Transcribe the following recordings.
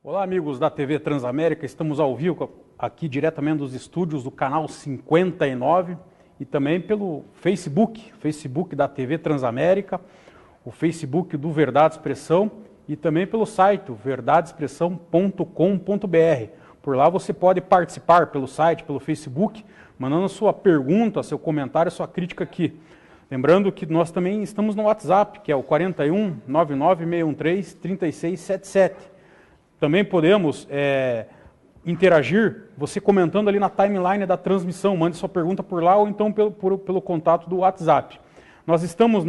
Olá, amigos da TV Transamérica, estamos ao vivo aqui diretamente dos estúdios do canal 59 e também pelo Facebook da TV Transamérica, o Facebook do Verdade Expressão e também pelo site verdadeexpressão.com.br. Por lá você pode participar pelo site, pelo Facebook, mandando sua pergunta, seu comentário, sua crítica aqui. Lembrando que nós também estamos no WhatsApp, que é o 41 99613 3677. Também podemos interagir, você comentando ali na timeline da transmissão, mande sua pergunta por lá ou então pelo contato do WhatsApp. Nós estamos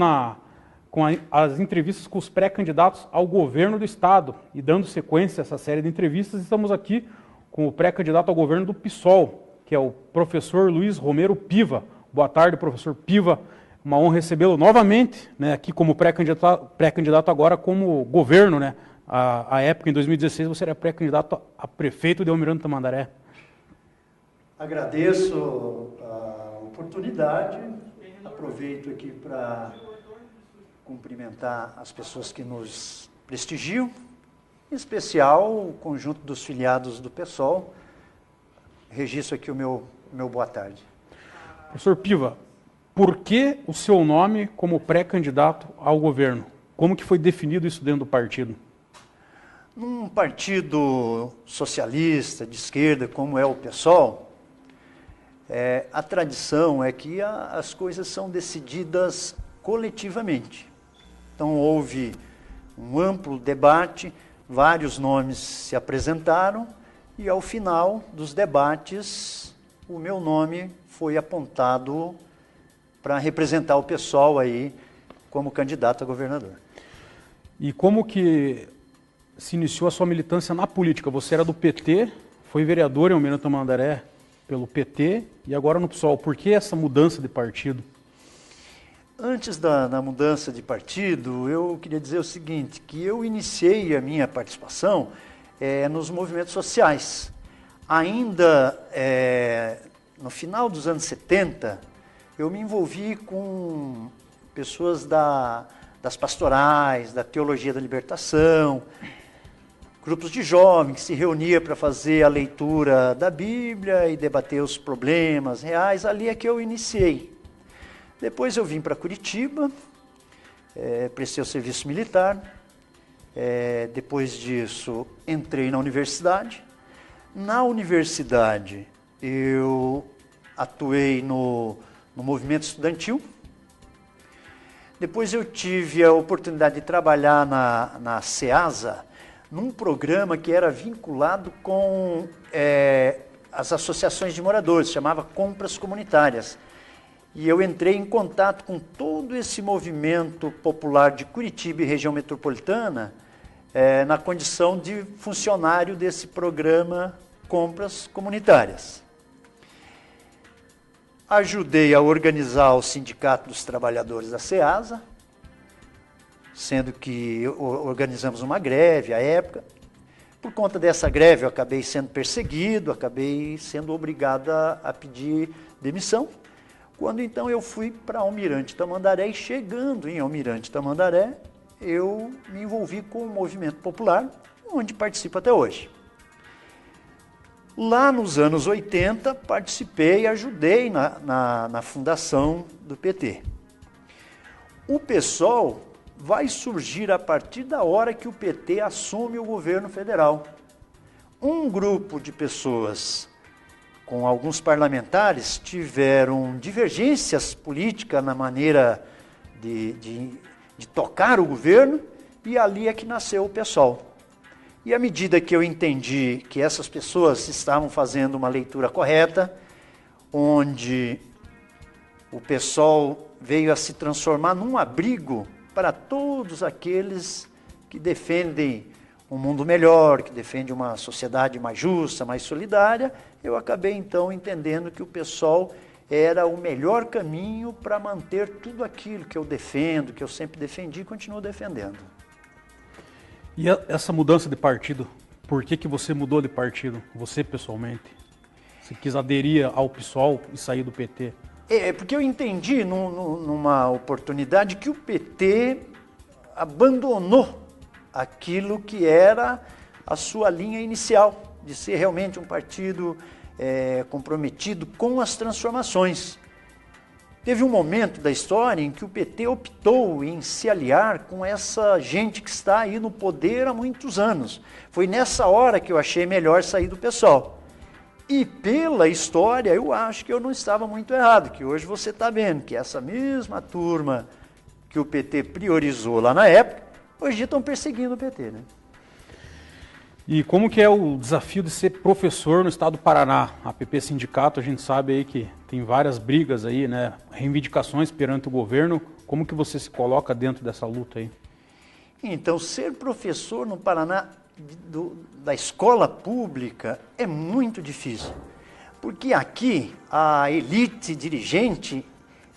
com as entrevistas com os pré-candidatos ao governo do Estado e dando sequência a essa série de entrevistas, estamos aqui com o pré-candidato ao governo do PSOL, que é o professor Luiz Romero Piva. Boa tarde, professor Piva. Uma honra recebê-lo novamente, né, aqui como pré-candidato agora como governo, né? A época, em 2016, você era pré-candidato a prefeito de Almirante Tamandaré. Agradeço a oportunidade, aproveito aqui para cumprimentar as pessoas que nos prestigiam, em especial o conjunto dos filiados do PSOL. Registro aqui o meu boa tarde. Professor Piva, por que o seu nome como pré-candidato ao governo? Como que foi definido isso dentro do partido? Num partido socialista, de esquerda, como é o PSOL, a tradição é que as coisas são decididas coletivamente. Então, houve um amplo debate, vários nomes se apresentaram, e ao final dos debates, o meu nome foi apontado para representar o PSOL aí como candidato a governador. E como que se iniciou a sua militância na política? Você era do PT, foi vereador em Almirante Tamandaré pelo PT e agora no PSOL. Por que essa mudança de partido? Antes da mudança de partido, eu queria dizer o seguinte, que eu iniciei a minha participação nos movimentos sociais. Ainda no final dos anos 70, eu me envolvi com pessoas das pastorais, da teologia da libertação, grupos de jovens que se reuniam para fazer a leitura da Bíblia e debater os problemas reais. Ali é que eu iniciei. Depois eu vim para Curitiba, prestei o serviço militar. Depois disso, entrei na universidade. Na universidade, eu atuei no movimento estudantil. Depois eu tive a oportunidade de trabalhar na SEASA, num programa que era vinculado com as associações de moradores, chamava Compras Comunitárias. E eu entrei em contato com todo esse movimento popular de Curitiba e região metropolitana, na condição de funcionário desse programa Compras Comunitárias. Ajudei a organizar o Sindicato dos Trabalhadores da SEASA, sendo que organizamos uma greve à época. Por conta dessa greve eu acabei sendo perseguido, acabei sendo obrigado a pedir demissão. Quando então eu fui para Almirante Tamandaré e chegando em Almirante Tamandaré, eu me envolvi com o movimento popular, onde participo até hoje. Lá nos anos 80, participei e ajudei na fundação do PT. O PSOL vai surgir a partir da hora que o PT assume o governo federal. Um grupo de pessoas, com alguns parlamentares, tiveram divergências políticas na maneira de tocar o governo, e ali é que nasceu o PSOL. E à medida que eu entendi que essas pessoas estavam fazendo uma leitura correta, onde o PSOL veio a se transformar num abrigo para todos aqueles que defendem um mundo melhor, que defendem uma sociedade mais justa, mais solidária, eu acabei então entendendo que o PSOL era o melhor caminho para manter tudo aquilo que eu defendo, que eu sempre defendi e continuo defendendo. E essa mudança de partido, por que você mudou de partido, você pessoalmente? Você quis aderir ao PSOL e sair do PT? Porque eu entendi numa oportunidade que o PT abandonou aquilo que era a sua linha inicial, de ser realmente um partido comprometido com as transformações. Teve um momento da história em que o PT optou em se aliar com essa gente que está aí no poder há muitos anos. Foi nessa hora que eu achei melhor sair do PSOL. E pela história, eu acho que eu não estava muito errado, que hoje você está vendo que essa mesma turma que o PT priorizou lá na época, hoje estão perseguindo o PT, né? E como que é o desafio de ser professor no estado do Paraná? A PP Sindicato, a gente sabe aí que tem várias brigas aí, né? Reivindicações perante o governo. Como que você se coloca dentro dessa luta aí? Então, ser professor no Paraná da escola pública é muito difícil. Porque aqui, a elite dirigente,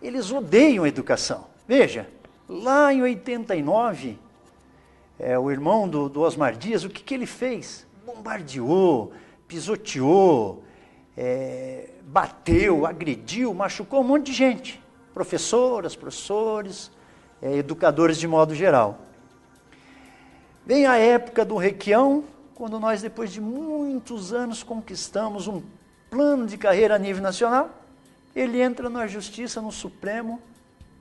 eles odeiam a educação. Veja, lá em 89... o irmão do Osmar Dias, o que ele fez? Bombardeou, pisoteou, bateu, agrediu, machucou um monte de gente. Professoras, professores, educadores de modo geral. Vem a época do Requião, quando nós, depois de muitos anos, conquistamos um plano de carreira a nível nacional, ele entra na Justiça, no Supremo,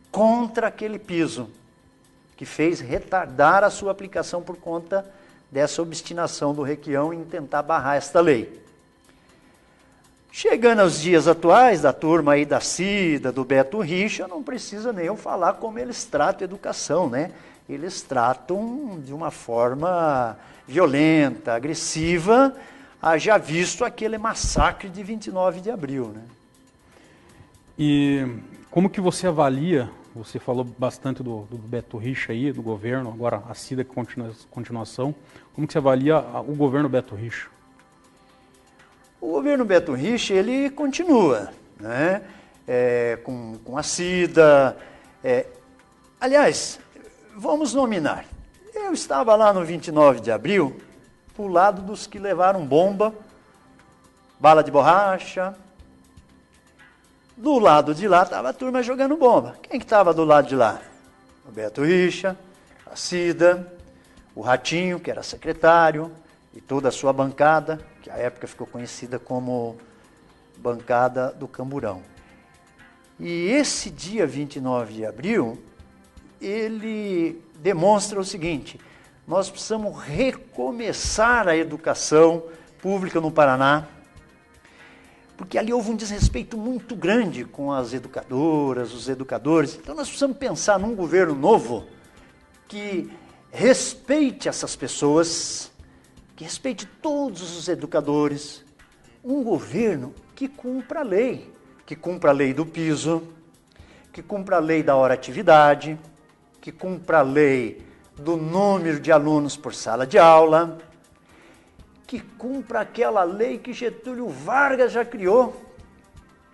contra aquele piso, que fez retardar a sua aplicação por conta dessa obstinação do Requião em tentar barrar esta lei. Chegando aos dias atuais, da turma aí da Cida, do Beto Richa, não precisa nem eu falar como eles tratam a educação, né? Eles tratam de uma forma violenta, agressiva, haja visto aquele massacre de 29 de abril, né? E como que você avalia, você falou bastante do Beto Richa aí, do governo, agora a Cida que continuação, como que você avalia o governo Beto Richa? O governo Beto Richa, ele continua, né? Com a Cida. Aliás, vamos nominar. Eu estava lá no 29 de abril, pro lado dos que levaram bomba, bala de borracha. Do lado de lá estava a turma jogando bomba. Quem que estava do lado de lá? O Beto Richa, a Cida, o Ratinho, que era secretário, e toda a sua bancada, que à época ficou conhecida como bancada do Camburão. E esse dia 29 de abril, ele demonstra o seguinte: nós precisamos recomeçar a educação pública no Paraná, porque ali houve um desrespeito muito grande com as educadoras, os educadores. Então nós precisamos pensar num governo novo que respeite essas pessoas, que respeite todos os educadores, um governo que cumpra a lei do piso, que cumpra a lei da hora-atividade, que cumpra a lei do número de alunos por sala de aula, que cumpra aquela lei que Getúlio Vargas já criou,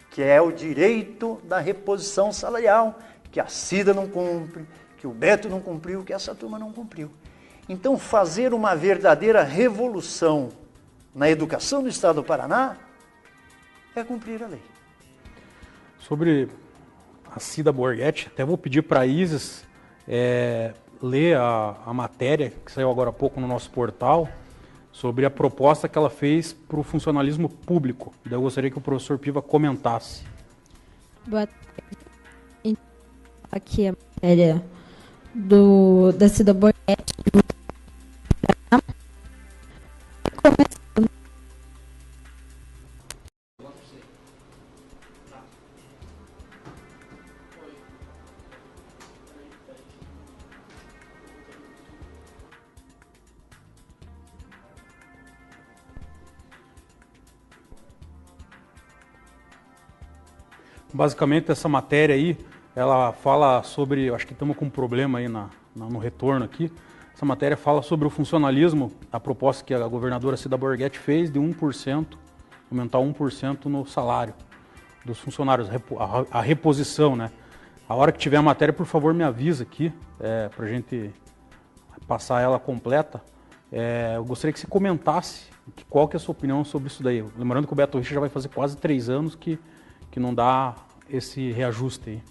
que é o direito da reposição salarial, que a Cida não cumpre, que o Beto não cumpriu, que essa turma não cumpriu. Então, fazer uma verdadeira revolução na educação do Estado do Paraná é cumprir a lei. Sobre a Cida Borghetti, até vou pedir para a Isis ler a matéria que saiu agora há pouco no nosso portal, sobre a proposta que ela fez para o funcionalismo público. Daí eu gostaria que o professor Piva comentasse. Boa tarde. Aqui a matéria da Cida Borghetti. Basicamente, essa matéria aí, ela fala sobre, acho que estamos com um problema aí no retorno aqui, essa matéria fala sobre o funcionalismo, a proposta que a governadora Cida Borghetti fez de 1%, aumentar 1% no salário dos funcionários, a reposição, né? A hora que tiver a matéria, por favor, me avisa aqui, para a gente passar ela completa. Eu gostaria que você comentasse qual que é a sua opinião sobre isso daí. Lembrando que o Beto Richa já vai fazer quase 3 anos que não dá esse reajuste aí.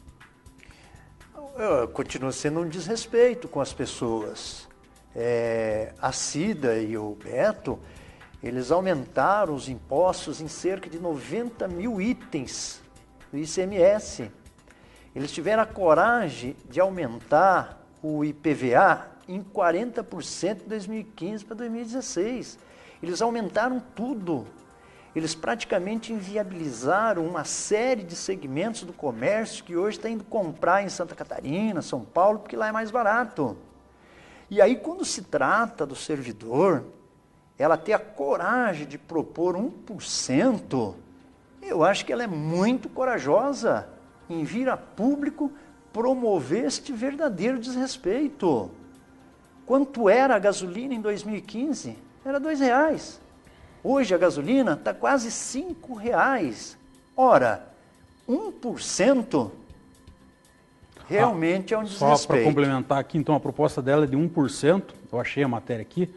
Continua sendo um desrespeito com as pessoas. a Cida e o Beto, eles aumentaram os impostos em cerca de 90 mil itens do ICMS. Eles tiveram a coragem de aumentar o IPVA em 40% de 2015 para 2016. Eles aumentaram tudo. Eles praticamente inviabilizaram uma série de segmentos do comércio que hoje está indo comprar em Santa Catarina, São Paulo, porque lá é mais barato. E aí, quando se trata do servidor, ela ter a coragem de propor 1%, eu acho que ela é muito corajosa em vir a público promover este verdadeiro desrespeito. Quanto era a gasolina em 2015? Era R$2. Hoje a gasolina está quase R$5. Ora, 1% realmente é um desrespeito. Só para complementar aqui, então, a proposta dela é de 1%, eu achei a matéria aqui,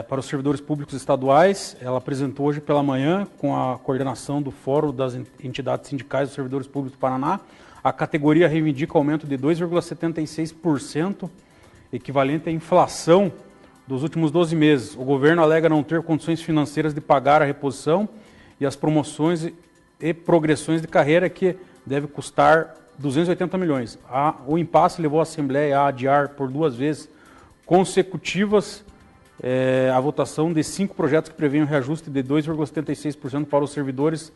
para os servidores públicos estaduais. Ela apresentou hoje pela manhã, com a coordenação do Fórum das Entidades Sindicais dos Servidores Públicos do Paraná. A categoria reivindica aumento de 2,76%, equivalente à inflação dos últimos 12 meses. O governo alega não ter condições financeiras de pagar a reposição e as promoções e progressões de carreira, que deve custar 280 milhões. O impasse levou a Assembleia a adiar por 2 vezes consecutivas a votação de 5 projetos que prevêem um reajuste de 2,76% para os servidores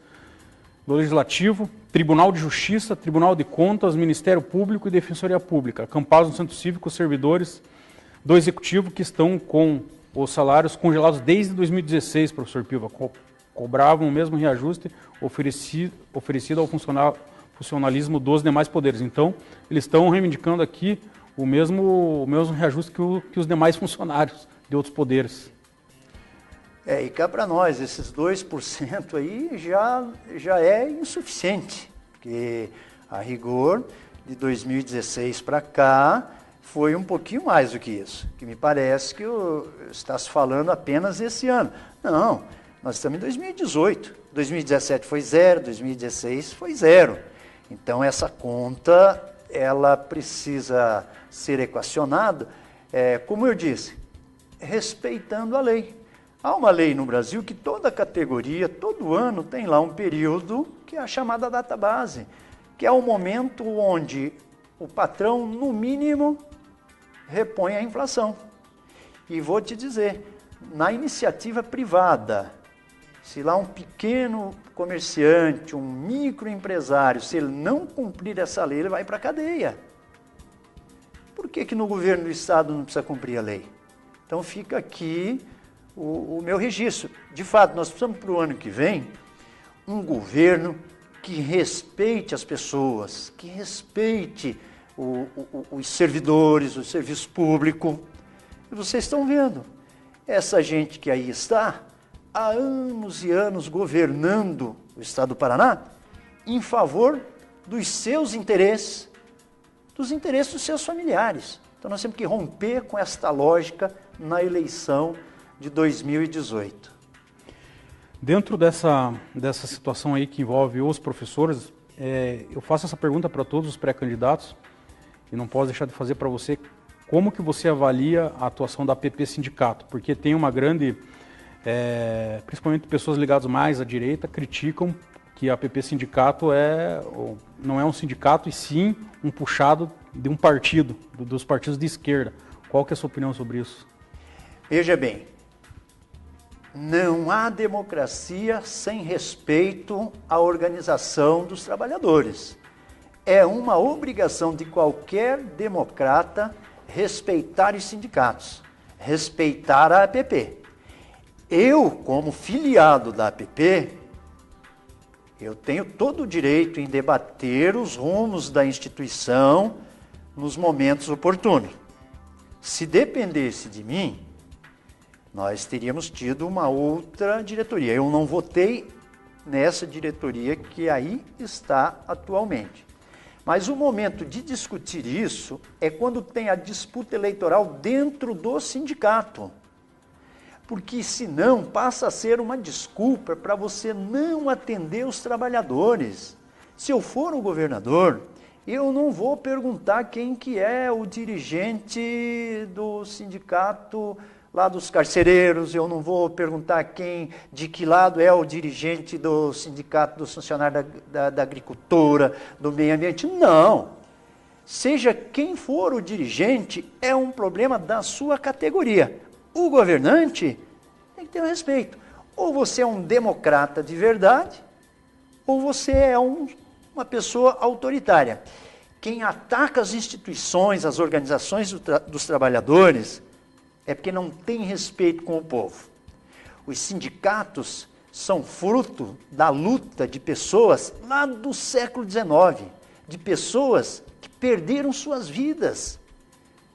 do Legislativo, Tribunal de Justiça, Tribunal de Contas, Ministério Público e Defensoria Pública. Acampados no Centro Cívico, os servidores do Executivo que estão com os salários congelados desde 2016, professor Piva, cobravam o mesmo reajuste oferecido ao funcionalismo dos demais poderes. Então, eles estão reivindicando aqui o mesmo reajuste que os demais funcionários de outros poderes. E cá para nós, esses 2% aí já é insuficiente, porque a rigor, de 2016 para cá, foi um pouquinho mais do que isso, que me parece que está se falando apenas esse ano. Não, nós estamos em 2018, 2017 foi 0, 2016 foi 0. Então essa conta, ela precisa ser equacionada, como eu disse, respeitando a lei. Há uma lei no Brasil que toda categoria, todo ano, tem lá um período que é a chamada data base, que é o momento onde o patrão, no mínimo, repõe a inflação. E vou te dizer, na iniciativa privada, se lá um pequeno comerciante, um microempresário, se ele não cumprir essa lei, ele vai para a cadeia. Por que no governo do Estado não precisa cumprir a lei? Então fica aqui o meu registro. De fato, nós precisamos para o ano que vem um governo que respeite as pessoas, que respeite os servidores, o serviço público. E vocês estão vendo, essa gente que aí está, há anos e anos governando o Estado do Paraná, em favor dos seus interesses, dos interesses dos seus familiares. Então nós temos que romper com esta lógica na eleição de 2018. Dentro dessa situação aí que envolve os professores, eu faço essa pergunta para todos os pré-candidatos e não posso deixar de fazer para você: como que você avalia a atuação da APP Sindicato? Porque tem uma grande, principalmente pessoas ligadas mais à direita, criticam que a APP Sindicato não é um sindicato, e sim um puxado de um partido, dos partidos de esquerda. Qual que é a sua opinião sobre isso? Veja bem, não há democracia sem respeito à organização dos trabalhadores. É uma obrigação de qualquer democrata respeitar os sindicatos, respeitar a APP. Eu, como filiado da APP, eu tenho todo o direito em debater os rumos da instituição nos momentos oportunos. Se dependesse de mim, nós teríamos tido uma outra diretoria. Eu não votei nessa diretoria que aí está atualmente. Mas o momento de discutir isso é quando tem a disputa eleitoral dentro do sindicato. Porque senão passa a ser uma desculpa para você não atender os trabalhadores. Se eu for o governador, Eu não vou perguntar quem que é o dirigente do sindicato lá dos carcereiros, eu não vou perguntar de que lado é o dirigente do sindicato dos funcionários da agricultura, do meio ambiente. Não. Seja quem for o dirigente, é um problema da sua categoria. O governante tem que ter um respeito. Ou você é um democrata de verdade, ou você é uma pessoa autoritária. Quem ataca as instituições, as organizações dos trabalhadores, é porque não tem respeito com o povo. Os sindicatos são fruto da luta de pessoas lá do século XIX, de pessoas que perderam suas vidas.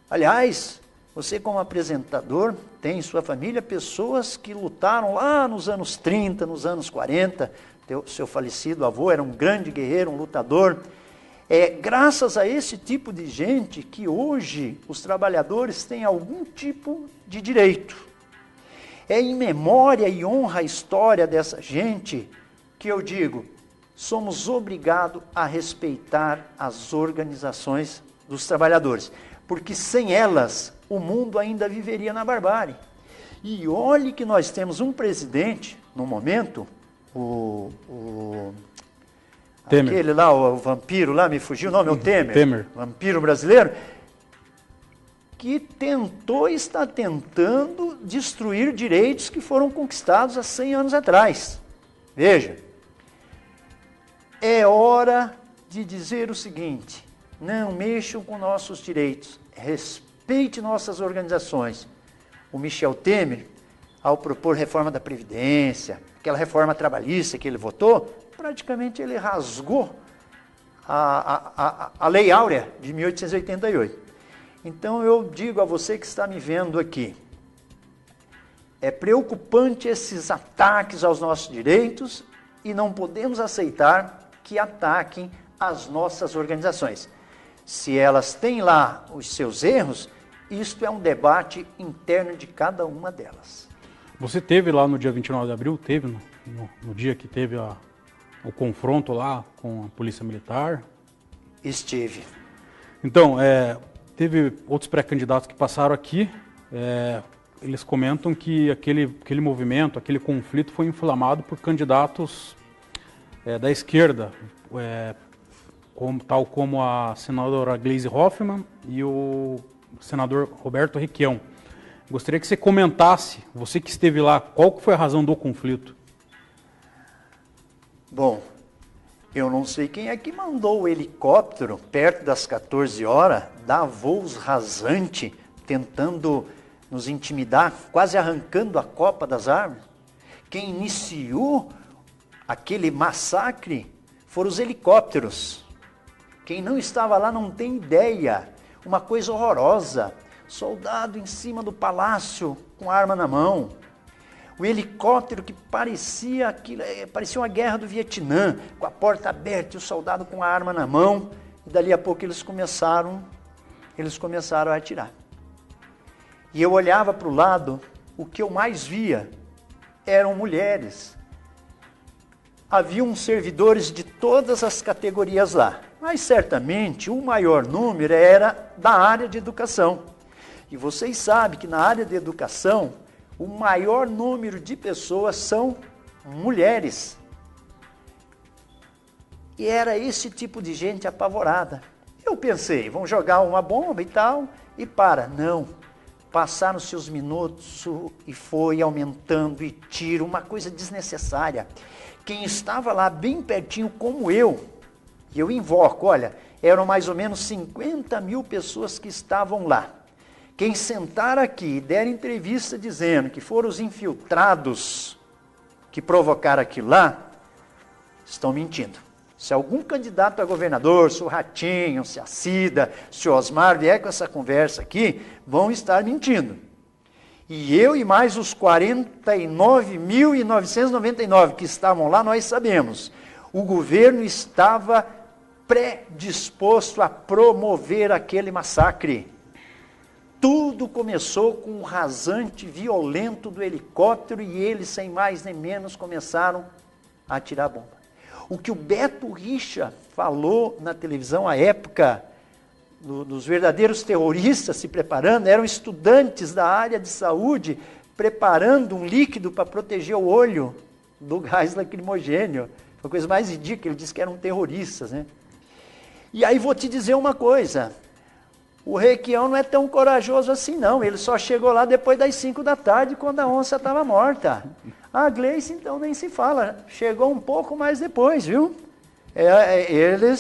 Aliás, você como apresentador tem em sua família pessoas que lutaram lá nos anos 30, nos anos 40, seu falecido avô era um grande guerreiro, um lutador. É graças a esse tipo de gente que hoje os trabalhadores têm algum tipo de direito. É em memória e honra a história dessa gente que eu digo, somos obrigados a respeitar as organizações dos trabalhadores, porque sem elas o mundo ainda viveria na barbárie. E olhe que nós temos um presidente, no momento, Temer. Aquele lá, o vampiro lá, me fugiu o nome, é o Temer. Temer. Vampiro brasileiro, que está tentando destruir direitos que foram conquistados há 100 anos atrás. Veja, é hora de dizer o seguinte, não mexam com nossos direitos, respeite nossas organizações. O Michel Temer, ao propor reforma da Previdência, aquela reforma trabalhista que ele votou, praticamente ele rasgou a Lei Áurea de 1888. Então eu digo a você que está me vendo aqui, é preocupante esses ataques aos nossos direitos e não podemos aceitar que ataquem as nossas organizações. Se elas têm lá os seus erros, isto é um debate interno de cada uma delas. Você teve lá no dia 29 de abril, teve no dia que teve o confronto lá com a Polícia Militar? Estive. Então, teve outros pré-candidatos que passaram aqui, eles comentam que aquele movimento, aquele conflito foi inflamado por candidatos da esquerda, tal como a senadora Gleisi Hoffmann e o senador Roberto Requião. Gostaria que você comentasse, você que esteve lá, qual foi a razão do conflito? Bom, eu não sei quem é que mandou o helicóptero perto das 14 horas, dar voos rasante, tentando nos intimidar, quase arrancando a copa das árvores. Quem iniciou aquele massacre foram os helicópteros. Quem não estava lá não tem ideia. Uma coisa horrorosa. Soldado em cima do palácio com arma na mão. O helicóptero que parecia uma guerra do Vietnã, com a porta aberta e o soldado com a arma na mão. E dali a pouco eles começaram a atirar. E eu olhava para o lado, o que eu mais via eram mulheres. Haviam servidores de todas as categorias lá, mas certamente o maior número era da área de educação. E vocês sabem que na área de educação, o maior número de pessoas são mulheres. E era esse tipo de gente apavorada. Eu pensei, vão jogar uma bomba e tal, e para. Não. Passaram-se os minutos e foi aumentando e tiro, uma coisa desnecessária. Quem estava lá bem pertinho como eu, e eu invoco, olha, eram mais ou menos 50 mil pessoas que estavam lá. Quem sentar aqui e der entrevista dizendo que foram os infiltrados que provocaram aquilo lá, estão mentindo. Se algum candidato a governador, se o Ratinho, se a Cida, se o Osmar vier com essa conversa aqui, vão estar mentindo. E eu e mais os 49.999 que estavam lá, nós sabemos. O governo estava predisposto a promover aquele massacre. Tudo começou com um rasante violento do helicóptero e eles, sem mais nem menos, começaram a atirar bomba. O que o Beto Richa falou na televisão à época, dos verdadeiros terroristas se preparando, eram estudantes da área de saúde preparando um líquido para proteger o olho do gás lacrimogênio. Foi a coisa mais ridícula, ele disse que eram terroristas, né? E aí vou te dizer uma coisa, o Requião não é tão corajoso assim não, ele só chegou lá depois das 5 da tarde, quando a onça estava morta. A Gleice, então, nem se fala, chegou um pouco mais depois, viu?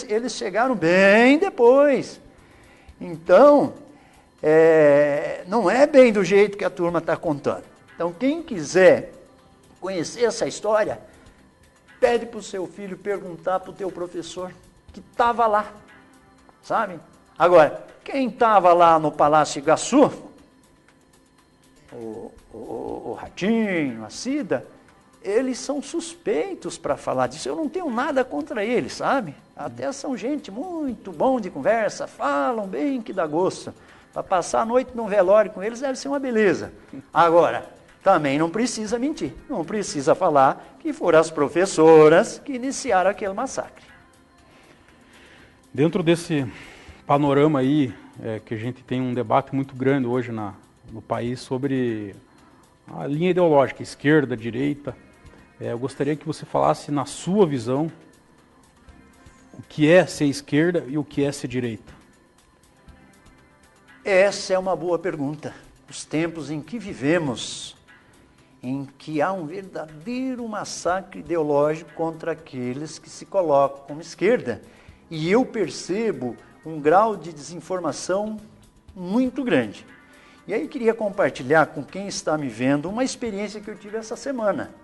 Eles chegaram bem depois. Então, não é bem do jeito que a turma está contando. Então, quem quiser conhecer essa história, pede para o seu filho perguntar para o teu professor que estava lá, sabe? Agora, quem estava lá no Palácio Iguaçu, o Ratinho, a Cida, eles são suspeitos para falar disso. Eu não tenho nada contra eles, sabe? Até são gente muito bom de conversa, falam bem que dá gosto. Para passar a noite num velório com eles deve ser uma beleza. Agora, também não precisa mentir, não precisa falar que foram as professoras que iniciaram aquele massacre. Dentro desse panorama aí, que a gente tem um debate muito grande hoje no país sobre a linha ideológica, esquerda, direita, eu gostaria que você falasse, na sua visão, o que é ser esquerda e o que é ser direita. Essa é uma boa pergunta. Os tempos em que vivemos, em que há um verdadeiro massacre ideológico contra aqueles que se colocam como esquerda. E eu percebo um grau de desinformação muito grande. E aí queria compartilhar com quem está me vendo uma experiência que eu tive essa semana.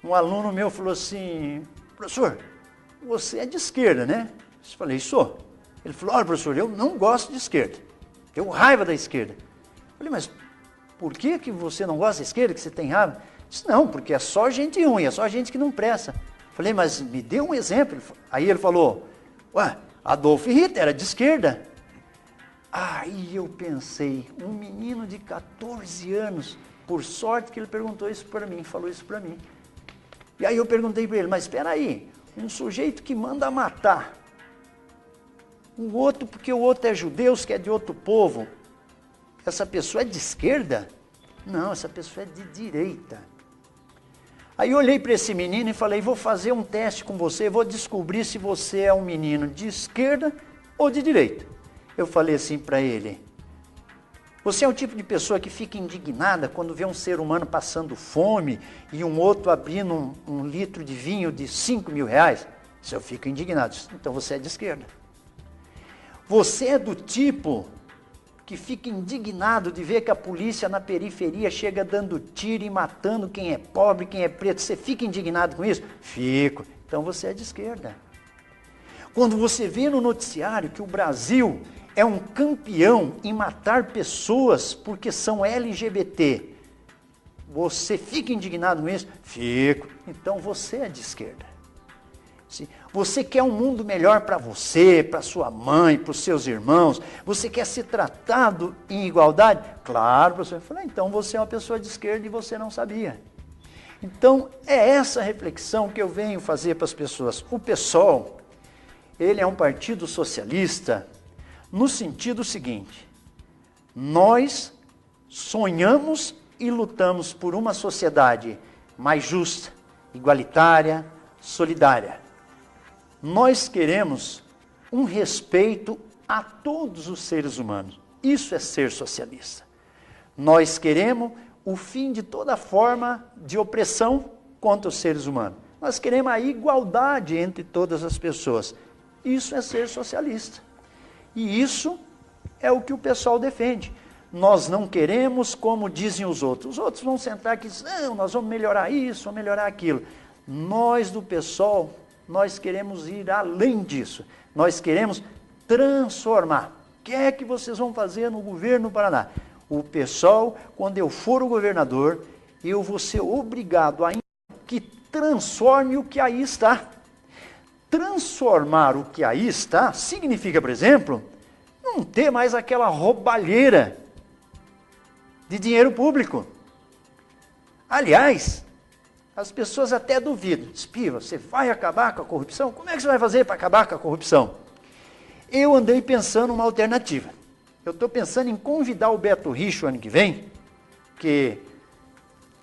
Um aluno meu falou assim, professor, você é de esquerda, né? Eu falei, sou. Ele falou, olha, professor, eu não gosto de esquerda. Tenho raiva da esquerda. Eu falei, mas por que você não gosta da esquerda, que você tem raiva? Ele disse, não, porque é só gente ruim, é só gente que não presta. Eu falei, mas me dê um exemplo. Aí ele falou, ué, Adolf Hitler era de esquerda. Aí eu pensei, um menino de 14 anos, por sorte que ele perguntou isso para mim, falou isso para mim. E aí eu perguntei para ele, mas espera aí, um sujeito que manda matar o outro porque o outro é judeu, que é de outro povo, essa pessoa é de esquerda? Não, essa pessoa é de direita. Aí eu olhei para esse menino e falei, vou fazer um teste com você, vou descobrir se você é um menino de esquerda ou de direita. Eu falei assim para ele, você é o tipo de pessoa que fica indignada quando vê um ser humano passando fome e um outro abrindo um litro de vinho de 5 mil reais? Se eu fico indignado, então você é de esquerda. Você é do tipo que fica indignado de ver que a polícia na periferia chega dando tiro e matando quem é pobre, quem é preto. Você fica indignado com isso? Fico. Então você é de esquerda. Quando você vê no noticiário que o Brasil é um campeão em matar pessoas porque são LGBT, você fica indignado com isso? Fico. Então você é de esquerda. Você quer um mundo melhor para você, para sua mãe, para os seus irmãos, você quer ser tratado em igualdade? Claro, professor. Eu falei, então você é uma pessoa de esquerda e você não sabia. Então, é essa reflexão que eu venho fazer para as pessoas. O PSOL, ele é um partido socialista no sentido seguinte, nós sonhamos e lutamos por uma sociedade mais justa, igualitária, solidária. Nós queremos um respeito a todos os seres humanos. Isso é ser socialista. Nós queremos o fim de toda forma de opressão contra os seres humanos. Nós queremos a igualdade entre todas as pessoas. Isso é ser socialista. E isso é o que o pessoal defende. Nós não queremos como dizem os outros. Os outros vão sentar aqui e dizer, não, nós vamos melhorar isso, vamos melhorar aquilo. Nós do PSOL, nós queremos ir além disso. Nós queremos transformar. O que é que vocês vão fazer no governo do Paraná? O PSOL, quando eu for o governador, eu vou ser obrigado a que transforme o que aí está. Transformar o que aí está significa, por exemplo, não ter mais aquela roubalheira de dinheiro público. Aliás, As pessoas até duvidam. Diz, Piva, você vai acabar com a corrupção? Como é que você vai fazer para acabar com a corrupção? Eu andei pensando uma alternativa. Eu estou pensando em convidar o Beto Richa o ano que vem, que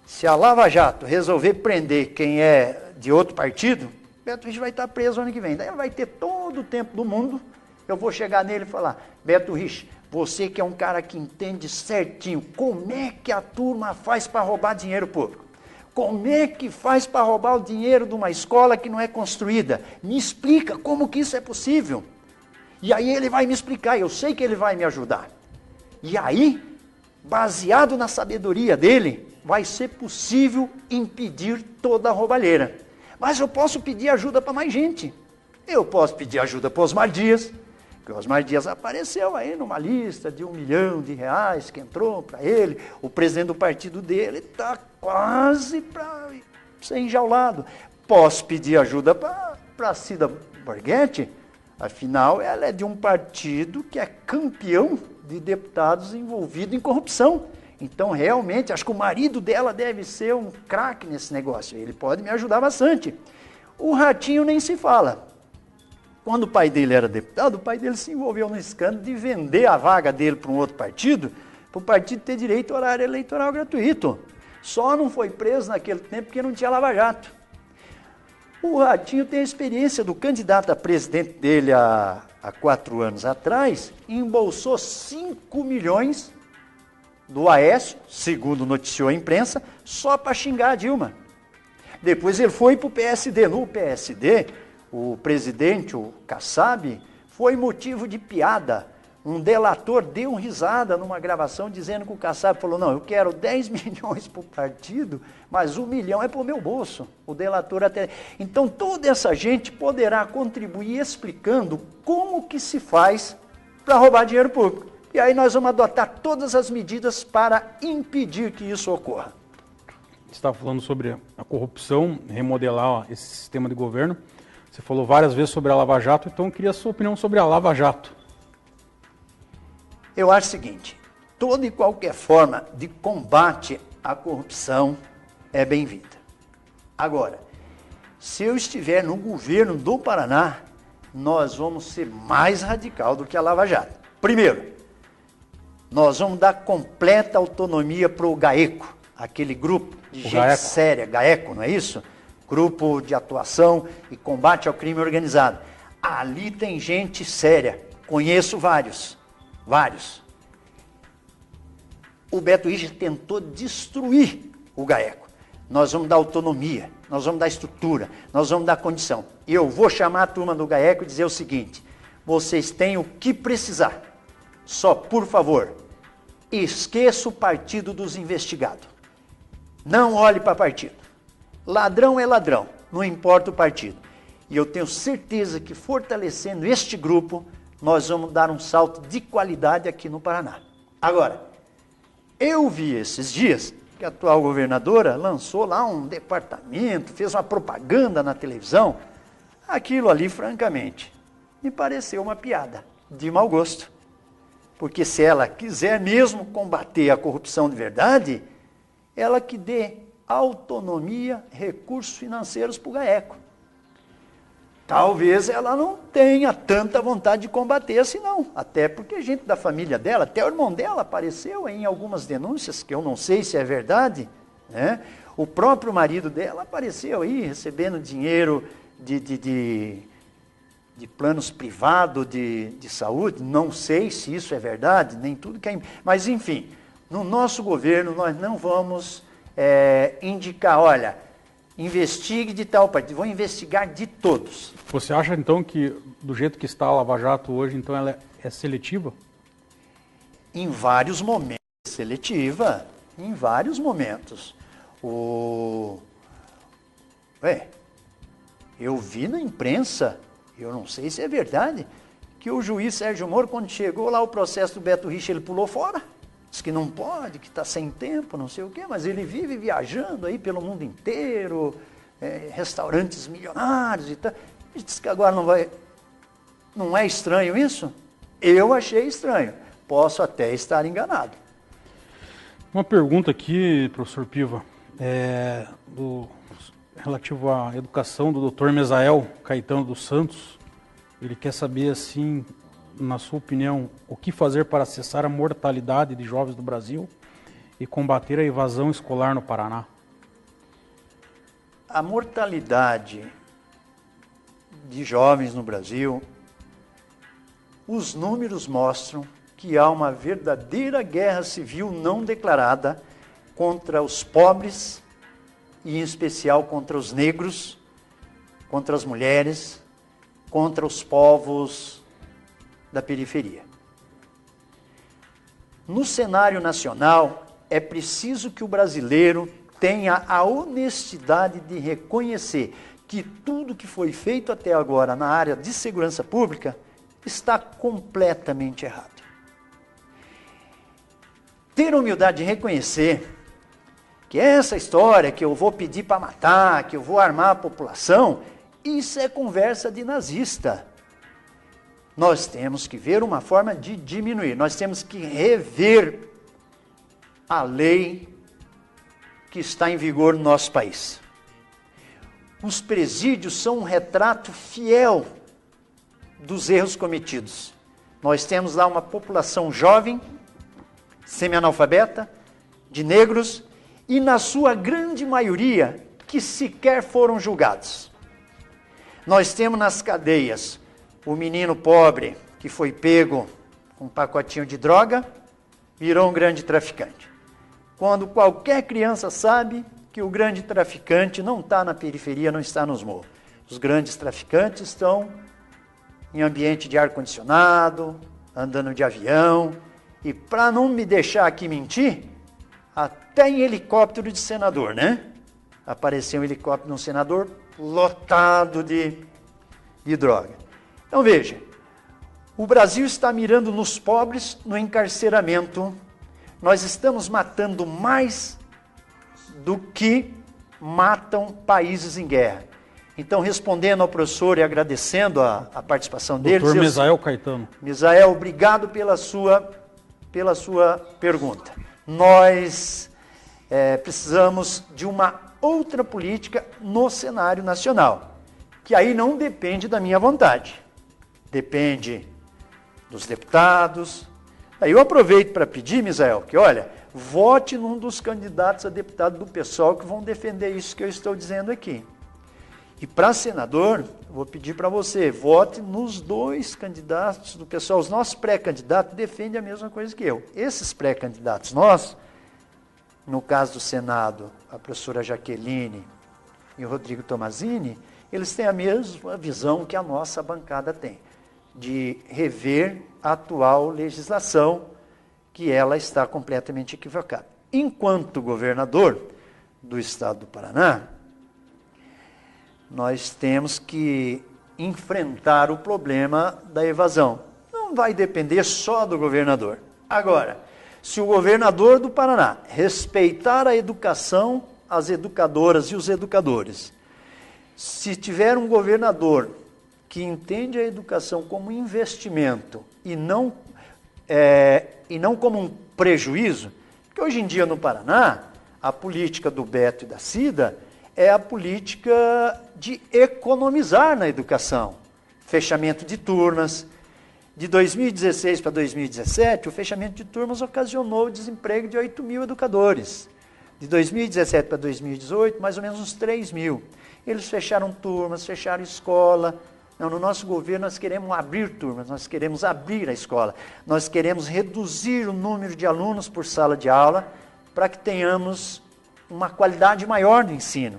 se a Lava Jato resolver prender quem é de outro partido, Beto Richa vai estar preso ano que vem. Daí ele vai ter todo o tempo do mundo. Eu vou chegar nele e falar, Beto Richa, você que é um cara que entende certinho como é que a turma faz para roubar dinheiro público. Como é que faz para roubar o dinheiro de uma escola que não é construída? Me explica como que isso é possível. E aí ele vai me explicar, eu sei que ele vai me ajudar. E aí, baseado na sabedoria dele, vai ser possível impedir toda a roubalheira. Mas eu posso pedir ajuda para mais gente. Eu posso pedir ajuda para o Osmar Dias, que o Osmar Dias apareceu aí numa lista de R$1 milhão que entrou para ele. O presidente do partido dele está quase para ser enjaulado. Posso pedir ajuda para a Cida Borghetti, afinal ela é de um partido que é campeão de deputados envolvido em corrupção. Então, realmente, acho que o marido dela deve ser um craque nesse negócio. Ele pode me ajudar bastante. O Ratinho nem se fala. Quando o pai dele era deputado, o pai dele se envolveu no escândalo de vender a vaga dele para um outro partido, para o partido ter direito ao horário eleitoral gratuito. Só não foi preso naquele tempo porque não tinha Lava Jato. O Ratinho tem a experiência do candidato a presidente dele há 4 anos atrás, embolsou 5 milhões do Aécio, segundo noticiou a imprensa, só para xingar a Dilma. Depois ele foi para o PSD. No PSD, o presidente, o Kassab, foi motivo de piada. Um delator deu risada numa gravação dizendo que o Kassab falou, não, eu quero 10 milhões para o partido, mas 1 milhão é para o meu bolso. O delator até... Então toda essa gente poderá contribuir explicando como que se faz para roubar dinheiro público. E aí nós vamos adotar todas as medidas para impedir que isso ocorra. Você estava falando sobre a corrupção, remodelar esse sistema de governo. Você falou várias vezes sobre a Lava Jato, então eu queria a sua opinião sobre a Lava Jato. Eu acho o seguinte, toda e qualquer forma de combate à corrupção é bem-vinda. Agora, se eu estiver no governo do Paraná, nós vamos ser mais radical do que a Lava Jato. Primeiro, nós vamos dar completa autonomia para o GAECO, aquele grupo de gente GAECO. séria, GAECO, não é isso? Grupo de atuação e combate ao crime organizado. Ali tem gente séria, conheço vários. O Beto Richa tentou destruir o GAECO. Nós vamos dar autonomia, nós vamos dar estrutura, nós vamos dar condição. E eu vou chamar a turma do GAECO e dizer o seguinte, vocês têm o que precisar. Só, por favor, esqueça o partido dos investigados. Não olhe para partido. Ladrão é ladrão, não importa o partido. E eu tenho certeza que fortalecendo este grupo, nós vamos dar um salto de qualidade aqui no Paraná. Agora, eu vi esses dias que a atual governadora lançou lá um departamento, fez uma propaganda na televisão. Aquilo ali, francamente, me pareceu uma piada de mau gosto. Porque se ela quiser mesmo combater a corrupção de verdade, ela que dê autonomia, recursos financeiros para o GAECO. Talvez ela não tenha tanta vontade de combater assim não, até porque gente da família dela, até o irmão dela apareceu em algumas denúncias, que eu não sei se é verdade, né? O próprio marido dela apareceu aí recebendo dinheiro de planos privados de saúde, não sei se isso é verdade, nem tudo que é... Mas enfim, no nosso governo nós não vamos indicar, olha... Investigue de tal partido, vou investigar de todos. Você acha, então, que do jeito que está a Lava Jato hoje, então ela é seletiva? Em vários momentos, seletiva, em vários momentos. Eu vi na imprensa, eu não sei se é verdade, que o juiz Sérgio Moro, quando chegou lá o processo do Beto Richa, ele pulou fora. Diz que não pode, que está sem tempo, não sei o quê, mas ele vive viajando aí pelo mundo inteiro, restaurantes milionários e tal. Ele diz que agora não vai... Não é estranho isso? Eu achei estranho. Posso até estar enganado. Uma pergunta aqui, professor Piva, do relativo à educação do Dr. Mesael Caetano dos Santos. Ele quer saber, assim, na sua opinião, o que fazer para cessar a mortalidade de jovens do Brasil e combater a evasão escolar no Paraná. A mortalidade de jovens no Brasil, os números mostram que há uma verdadeira guerra civil não declarada contra os pobres e, em especial, contra os negros, contra as mulheres, contra os povos da periferia. No cenário nacional, é preciso que o brasileiro tenha a honestidade de reconhecer que tudo que foi feito até agora na área de segurança pública está completamente errado. Ter a humildade de reconhecer que essa história que eu vou pedir para matar, que eu vou armar a população, isso é conversa de nazista. Nós temos que ver uma forma de diminuir, nós temos que rever a lei que está em vigor no nosso país. Os presídios são um retrato fiel dos erros cometidos. Nós temos lá uma população jovem, semi-analfabeta, de negros, e na sua grande maioria, que sequer foram julgados. Nós temos nas cadeias o menino pobre que foi pego com um pacotinho de droga, virou um grande traficante. Quando qualquer criança sabe que o grande traficante não está na periferia, não está nos morros. Os grandes traficantes estão em ambiente de ar-condicionado, andando de avião, e para não me deixar aqui mentir, até em helicóptero de senador, né? Apareceu um helicóptero de um senador lotado de droga. Então veja, o Brasil está mirando nos pobres, no encarceramento. Nós estamos matando mais do que matam países em guerra. Então, respondendo ao professor e agradecendo a participação dele... Dr. Mesael Caetano. Mesael, obrigado pela sua pergunta. Nós precisamos de uma outra política no cenário nacional, que aí não depende da minha vontade, depende dos deputados. Aí eu aproveito para pedir, Mesael, que olha, vote num dos candidatos a deputado do PSOL que vão defender isso que eu estou dizendo aqui. E para senador, eu vou pedir para você, vote nos dois candidatos do PSOL. Os nossos pré-candidatos defendem a mesma coisa que eu. Esses pré-candidatos nossos, no caso do Senado, a professora Jaqueline e o Rodrigo Tomazini, eles têm a mesma visão que a nossa bancada tem, de rever a atual legislação, que ela está completamente equivocada. Enquanto governador do estado do Paraná, nós temos que enfrentar o problema da evasão. Não vai depender só do governador. Agora, se o governador do Paraná respeitar a educação, as educadoras e os educadores, se tiver um governador que entende a educação como investimento e não como um prejuízo, porque hoje em dia no Paraná, a política do Beto e da Cida é a política de economizar na educação. Fechamento de turmas. De 2016 para 2017, o fechamento de turmas ocasionou o desemprego de 8 mil educadores. De 2017 para 2018, mais ou menos uns 3 mil. Eles fecharam turmas, fecharam escola. Não, no nosso governo nós queremos abrir turmas, nós queremos abrir a escola. Nós queremos reduzir o número de alunos por sala de aula para que tenhamos uma qualidade maior do ensino.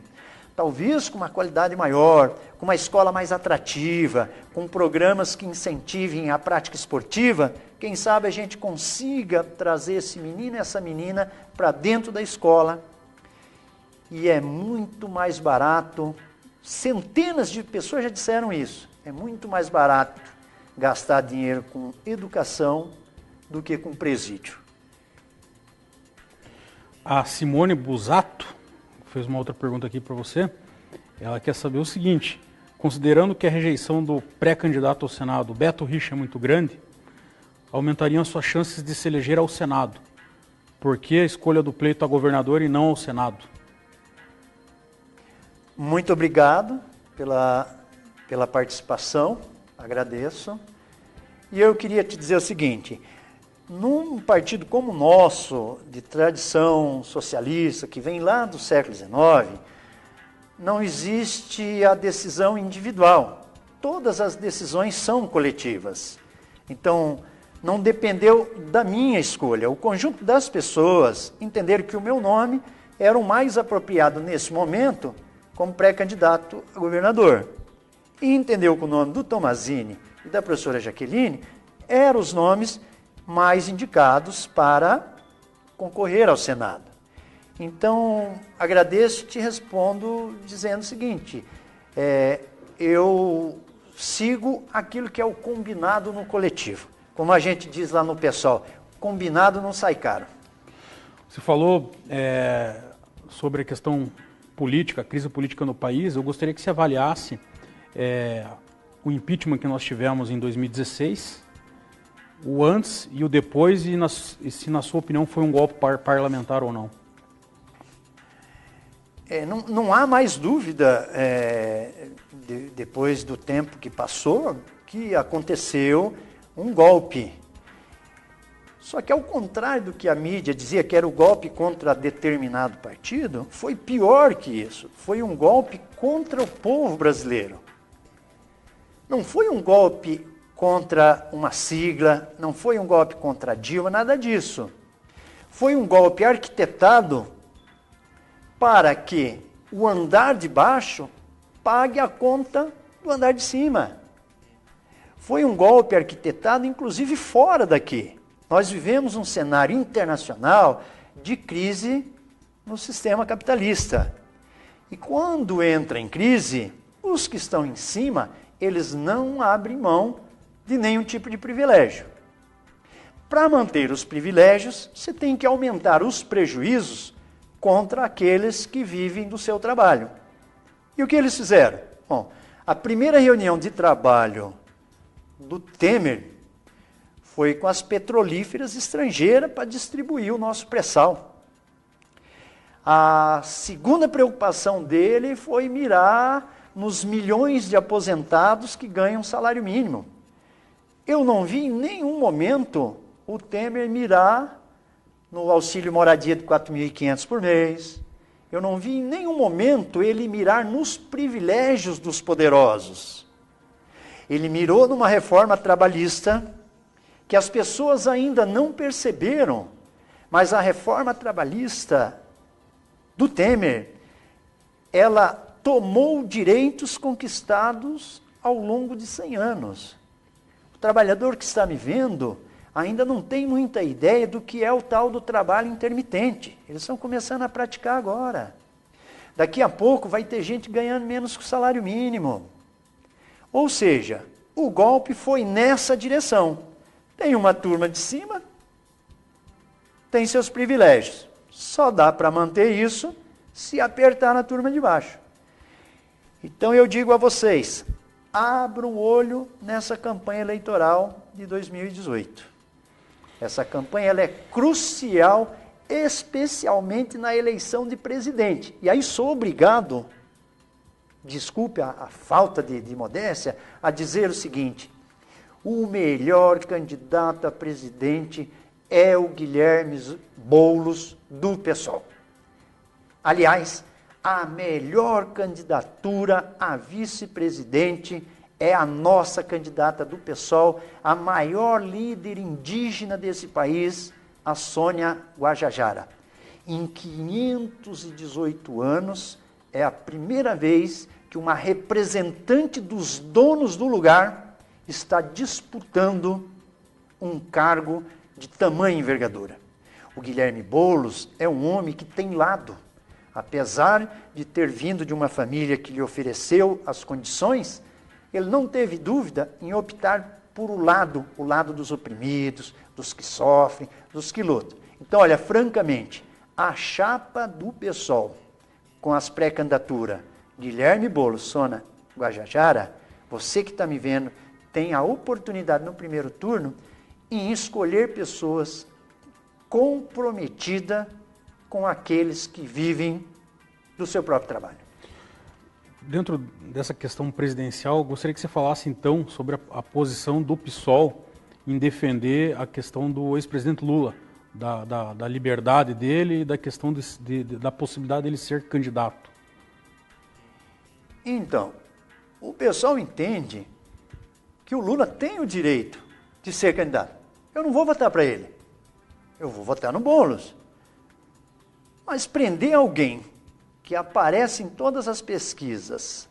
Talvez com uma qualidade maior, com uma escola mais atrativa, com programas que incentivem a prática esportiva, quem sabe a gente consiga trazer esse menino e essa menina para dentro da escola. E é muito mais barato, centenas de pessoas já disseram isso, é muito mais barato gastar dinheiro com educação do que com presídio. A Simone Busato fez uma outra pergunta aqui para você. Ela quer saber o seguinte: considerando que a rejeição do pré-candidato ao Senado, Beto Richa, é muito grande, aumentariam suas chances de se eleger ao Senado. Por que a escolha do pleito a governador e não ao Senado? Muito obrigado pela participação, agradeço. E eu queria te dizer o seguinte, num partido como o nosso, de tradição socialista, que vem lá do século XIX, não existe a decisão individual. Todas as decisões são coletivas. Então, não dependeu da minha escolha. O conjunto das pessoas entenderam que o meu nome era o mais apropriado nesse momento como pré-candidato a governador. E entendeu que o nome do Tomazini e da professora Jaqueline eram os nomes mais indicados para concorrer ao Senado. Então, agradeço e te respondo dizendo o seguinte, eu sigo aquilo que é o combinado no coletivo. Como a gente diz lá no pessoal, combinado não sai caro. Você falou sobre a questão política, a crise política no país. Eu gostaria que você avaliasse o impeachment que nós tivemos em 2016, o antes e o depois, e se na sua opinião foi um golpe parlamentar ou não. Não há mais dúvida, depois do tempo que passou, que aconteceu um golpe. Só que ao contrário do que a mídia dizia que era o golpe contra determinado partido, foi pior que isso. Foi um golpe contra o povo brasileiro. Não foi um golpe contra uma sigla, não foi um golpe contra a Dilma, nada disso. Foi um golpe arquitetado para que o andar de baixo pague a conta do andar de cima. Foi um golpe arquitetado, inclusive, fora daqui. Nós vivemos um cenário internacional de crise no sistema capitalista. E quando entra em crise, os que estão em cima, eles não abrem mão de nenhum tipo de privilégio. Para manter os privilégios, você tem que aumentar os prejuízos contra aqueles que vivem do seu trabalho. E o que eles fizeram? Bom, a primeira reunião de trabalho do Temer foi com as petrolíferas estrangeiras para distribuir o nosso pré-sal. A segunda preocupação dele foi mirar nos milhões de aposentados que ganham salário mínimo. Eu não vi em nenhum momento o Temer mirar no auxílio moradia de 4.500 por mês. Eu não vi em nenhum momento ele mirar nos privilégios dos poderosos. Ele mirou numa reforma trabalhista que as pessoas ainda não perceberam, mas a reforma trabalhista do Temer, ela tomou direitos conquistados ao longo de 100 anos. O trabalhador que está me vendo ainda não tem muita ideia do que é o tal do trabalho intermitente. Eles estão começando a praticar agora. Daqui a pouco vai ter gente ganhando menos que o salário mínimo. Ou seja, o golpe foi nessa direção. Tem uma turma de cima, tem seus privilégios. Só dá para manter isso se apertar na turma de baixo. Então eu digo a vocês, abram o olho nessa campanha eleitoral de 2018. Essa campanha ela é crucial, especialmente na eleição de presidente. E aí sou obrigado, desculpe a falta de modéstia, a dizer o seguinte, o melhor candidato a presidente é o Guilherme Boulos do PSOL. Aliás, a melhor candidatura a vice-presidente é a nossa candidata do PSOL, a maior líder indígena desse país, a Sônia Guajajara. Em 518 anos, é a primeira vez que uma representante dos donos do lugar está disputando um cargo de tamanha envergadura. O Guilherme Boulos é um homem que tem lado. Apesar de ter vindo de uma família que lhe ofereceu as condições, ele não teve dúvida em optar por o lado dos oprimidos, dos que sofrem, dos que lutam. Então, olha, francamente, a chapa do PSOL, com as pré-candidaturas Guilherme Boulos, Sônia Guajajara, você que está me vendo, tem a oportunidade no primeiro turno em escolher pessoas comprometidas com aqueles que vivem do seu próprio trabalho. Dentro dessa questão presidencial, gostaria que você falasse então sobre a posição do PSOL em defender a questão do ex-presidente Lula, da liberdade dele e da questão da possibilidade dele ser candidato. Então, o pessoal entende que o Lula tem o direito de ser candidato. Eu não vou votar para ele, eu vou votar no Boulos. Mas prender alguém que aparece em todas as pesquisas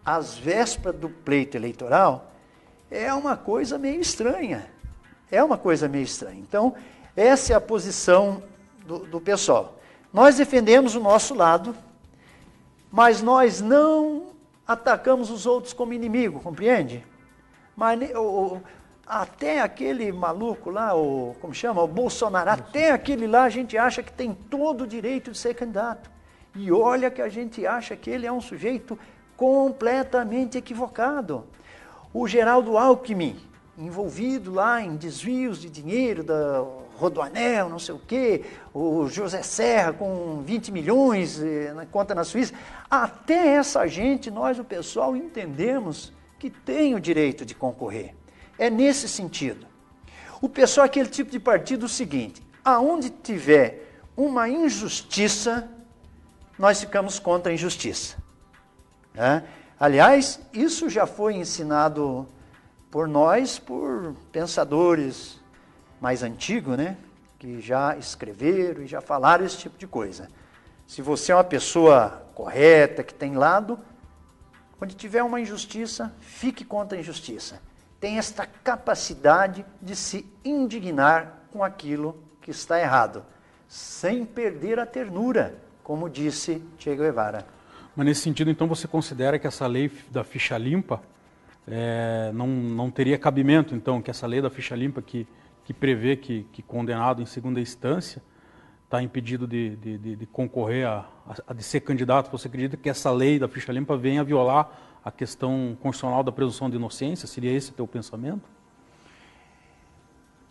às vésperas do pleito eleitoral é uma coisa meio estranha. É uma coisa meio estranha. Então, essa é a posição do pessoal. Nós defendemos o nosso lado, mas nós não atacamos os outros como inimigo, compreende? Mas até aquele maluco lá, como chama? O Bolsonaro, até aquele lá a gente acha que tem todo o direito de ser candidato. E olha que a gente acha que ele é um sujeito completamente equivocado. O Geraldo Alckmin, envolvido lá em desvios de dinheiro da Rodoanel, não sei o quê, o José Serra com 20 milhões na conta na Suíça, até essa gente, nós, o pessoal, entendemos que tem o direito de concorrer. É nesse sentido. O pessoal é aquele tipo de partido seguinte, aonde tiver uma injustiça, nós ficamos contra a injustiça. Aliás, isso já foi ensinado por nós, por pensadores mais antigos, né? Que já escreveram e já falaram esse tipo de coisa. Se você é uma pessoa correta, que tem lado, onde tiver uma injustiça, fique contra a injustiça. Tem esta capacidade de se indignar com aquilo que está errado, sem perder a ternura, como disse Che Guevara. Mas nesse sentido, então, você considera que essa lei da ficha limpa não teria cabimento, então, que essa lei da ficha limpa que prevê que condenado em segunda instância está impedido de concorrer de ser candidato, você acredita que essa lei da ficha limpa venha a violar a questão constitucional da presunção de inocência? Seria esse o teu pensamento?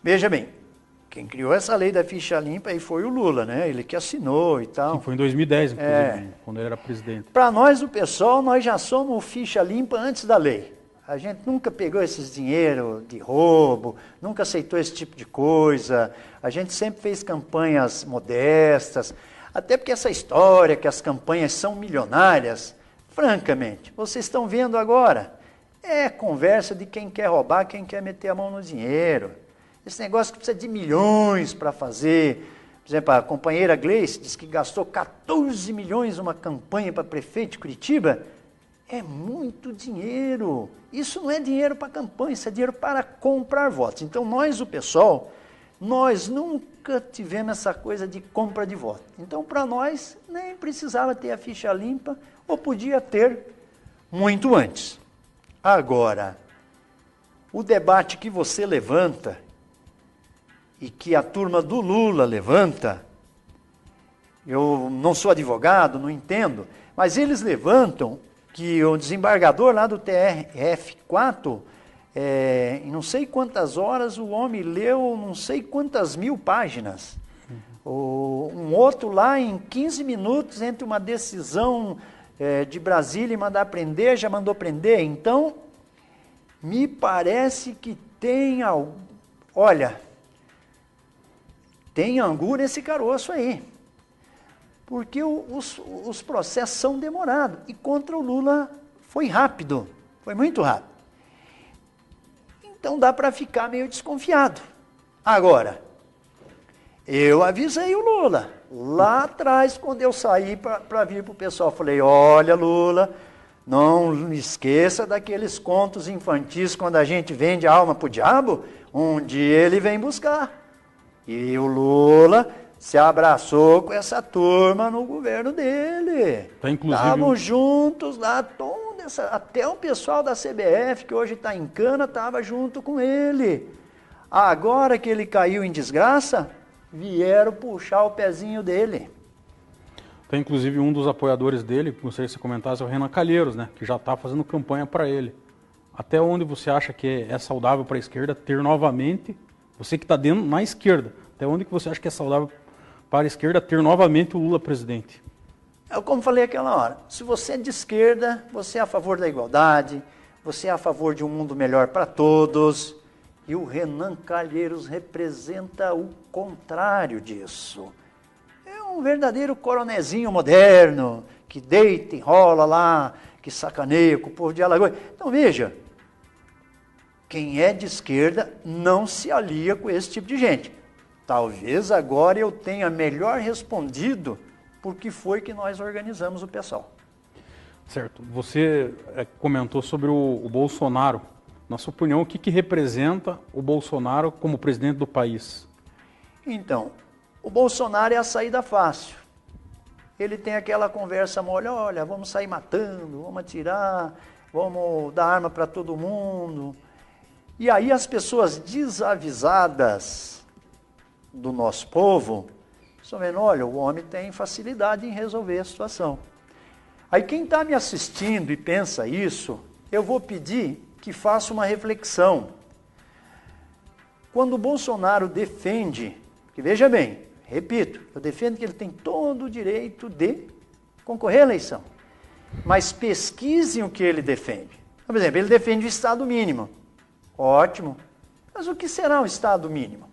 Veja bem, quem criou essa lei da ficha limpa aí foi o Lula, né? Ele que assinou e tal. Sim, foi em 2010, inclusive, quando ele era presidente. Para nós, o pessoal, nós já somos ficha limpa antes da lei. A gente nunca pegou esses dinheiro de roubo, nunca aceitou esse tipo de coisa. A gente sempre fez campanhas modestas, até porque essa história que as campanhas são milionárias, francamente, vocês estão vendo agora, é conversa de quem quer roubar, quem quer meter a mão no dinheiro. Esse negócio que precisa de milhões para fazer. Por exemplo, a companheira Gleice disse que gastou 14 milhões numa campanha para prefeito de Curitiba. É muito dinheiro. Isso não é dinheiro para campanha, isso é dinheiro para comprar votos. Então, nós, o pessoal, nós nunca tivemos essa coisa de compra de voto. Então, para nós, nem precisava ter a ficha limpa, ou podia ter muito antes. Agora, o debate que você levanta, e que a turma do Lula levanta, eu não sou advogado, não entendo, mas eles levantam que o desembargador lá do TRF4, em não sei quantas horas, o homem leu não sei quantas mil páginas. Um outro lá, em 15 minutos, entre uma decisão de Brasília e mandar prender, já mandou prender. Então, me parece que tem algo... Olha, tem angu nesse caroço aí. Porque os processos são demorados. E contra o Lula foi rápido, foi muito rápido. Então dá para ficar meio desconfiado. Agora, eu avisei o Lula. Lá atrás, quando eu saí para vir para o pessoal, falei, olha Lula, não esqueça daqueles contos infantis quando a gente vende a alma para o diabo, um dia ele vem buscar. E o Lula se abraçou com essa turma no governo dele. Estavam juntos lá, até o pessoal da CBF, que hoje está em cana, estava junto com ele. Agora que ele caiu em desgraça, vieram puxar o pezinho dele. Tem inclusive um dos apoiadores dele, que gostaria que você comentasse, é o Renan Calheiros, né, que já está fazendo campanha para ele. Até onde você acha que é saudável para a esquerda ter novamente, você que está na esquerda, até onde que você acha que é saudável para a esquerda ter novamente o Lula presidente? É como falei aquela hora, se você é de esquerda, você é a favor da igualdade, você é a favor de um mundo melhor para todos, e o Renan Calheiros representa o contrário disso. É um verdadeiro coronezinho moderno, que deita e rola lá, que sacaneia com o povo de Alagoas. Então veja, quem é de esquerda não se alia com esse tipo de gente. Talvez agora eu tenha melhor respondido por que foi que nós organizamos o PSOL. Certo. Você comentou sobre o Bolsonaro. Na sua opinião, o que representa o Bolsonaro como presidente do país? Então, o Bolsonaro é a saída fácil. Ele tem aquela conversa mole, olha, vamos sair matando, vamos atirar, vamos dar arma para todo mundo. E aí as pessoas desavisadas do nosso povo estão vendo, olha, o homem tem facilidade em resolver a situação. Aí quem está me assistindo e pensa isso, eu vou pedir que faça uma reflexão. Quando o Bolsonaro defende, que veja bem, repito, eu defendo que ele tem todo o direito de concorrer à eleição. Mas pesquisem o que ele defende. Por exemplo, ele defende o Estado mínimo. Ótimo. Mas o que será o Estado mínimo?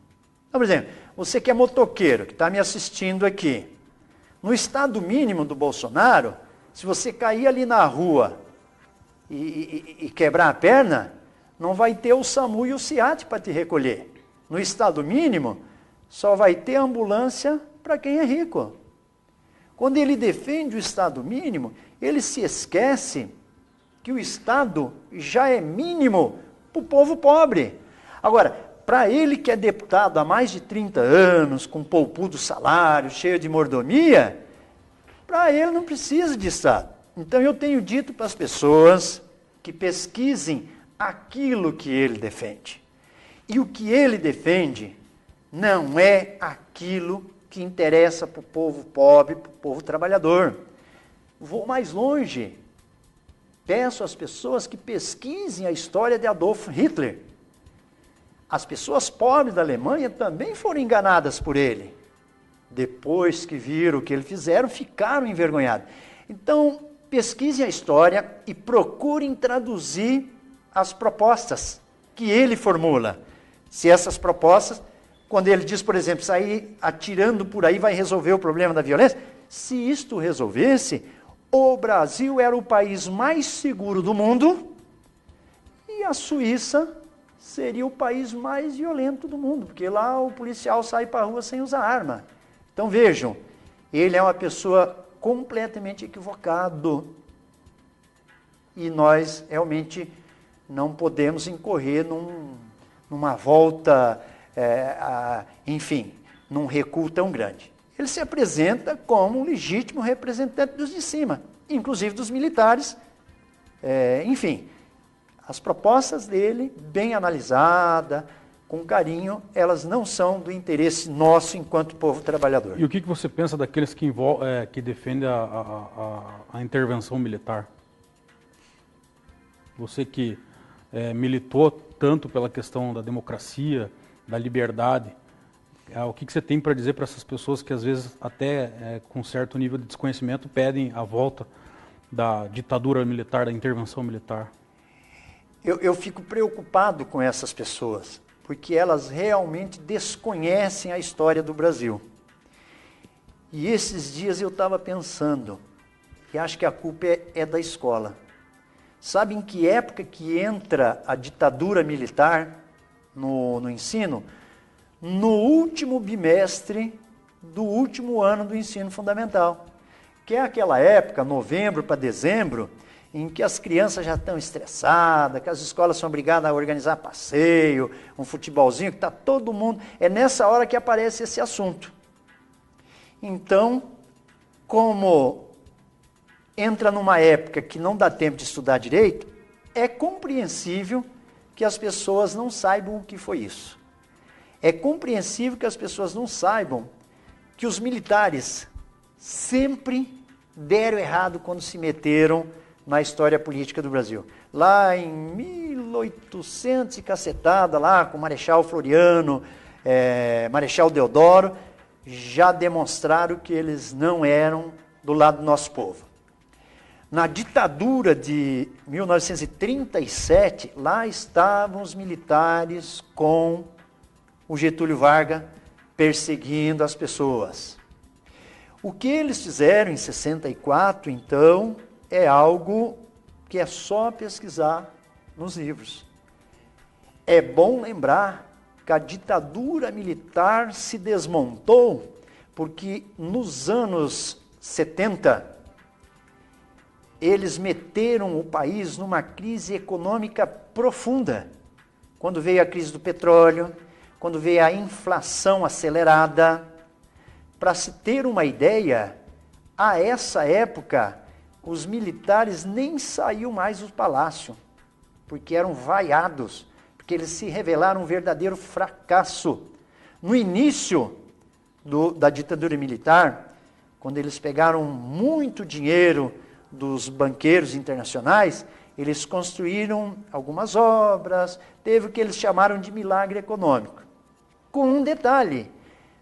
Então, por exemplo, você que é motoqueiro, que está me assistindo aqui, no Estado mínimo do Bolsonaro, se você cair ali na rua e quebrar a perna, não vai ter o SAMU e o SIAT para te recolher. No Estado mínimo, só vai ter ambulância para quem é rico. Quando ele defende o Estado mínimo, ele se esquece que o Estado já é mínimo para o povo pobre. Agora, para ele que é deputado há mais de 30 anos, com poupudo salário, cheio de mordomia, para ele não precisa de Estado. Então eu tenho dito para as pessoas que pesquisem aquilo que ele defende. E o que ele defende não é aquilo que interessa para o povo pobre, para o povo trabalhador. Vou mais longe. Peço às pessoas que pesquisem a história de Adolf Hitler. As pessoas pobres da Alemanha também foram enganadas por ele. Depois que viram o que ele fizeram, ficaram envergonhados. Então, pesquisem a história e procurem traduzir as propostas que ele formula. Se essas propostas, quando ele diz, por exemplo, sair atirando por aí vai resolver o problema da violência, se isto resolvesse, o Brasil era o país mais seguro do mundo e a Suíça seria o país mais violento do mundo, porque lá o policial sai para a rua sem usar arma. Então vejam, ele é uma pessoa completamente equivocado e nós realmente não podemos incorrer numa volta, enfim, num recuo tão grande. Ele se apresenta como um legítimo representante dos de cima, inclusive dos militares, enfim, as propostas dele, bem analisadas, com carinho, elas não são do interesse nosso enquanto povo trabalhador. E o que você pensa daqueles que defendem a intervenção militar? Você que militou tanto pela questão da democracia, da liberdade, o que você tem para dizer para essas pessoas que às vezes até com certo nível de desconhecimento pedem a volta da ditadura militar, da intervenção militar? Eu fico preocupado com essas pessoas, porque elas realmente desconhecem a história do Brasil. E esses dias eu estava pensando, e acho que a culpa é da escola. Sabe em que época que entra a ditadura militar no ensino? No último bimestre do último ano do ensino fundamental, que é aquela época, novembro para dezembro, em que as crianças já estão estressadas, que as escolas são obrigadas a organizar passeio, um futebolzinho, que está todo mundo... É nessa hora que aparece esse assunto. Então, como entra numa época que não dá tempo de estudar direito, é compreensível que as pessoas não saibam o que foi isso. É compreensível que as pessoas não saibam que os militares sempre deram errado quando se meteram na história política do Brasil. Lá em 1800 e cacetada, lá com o Marechal Floriano, Marechal Deodoro, já demonstraram que eles não eram do lado do nosso povo. Na ditadura de 1937, lá estavam os militares com o Getúlio Vargas perseguindo as pessoas. O que eles fizeram em 64, então, é algo que é só pesquisar nos livros. É bom lembrar que a ditadura militar se desmontou porque nos anos 70, eles meteram o país numa crise econômica profunda. Quando veio a crise do petróleo, quando veio a inflação acelerada. Para se ter uma ideia, a essa época, os militares nem saíam mais do palácio, porque eram vaiados, porque eles se revelaram um verdadeiro fracasso. No início da ditadura militar, quando eles pegaram muito dinheiro dos banqueiros internacionais, eles construíram algumas obras, teve o que eles chamaram de milagre econômico. Com um detalhe,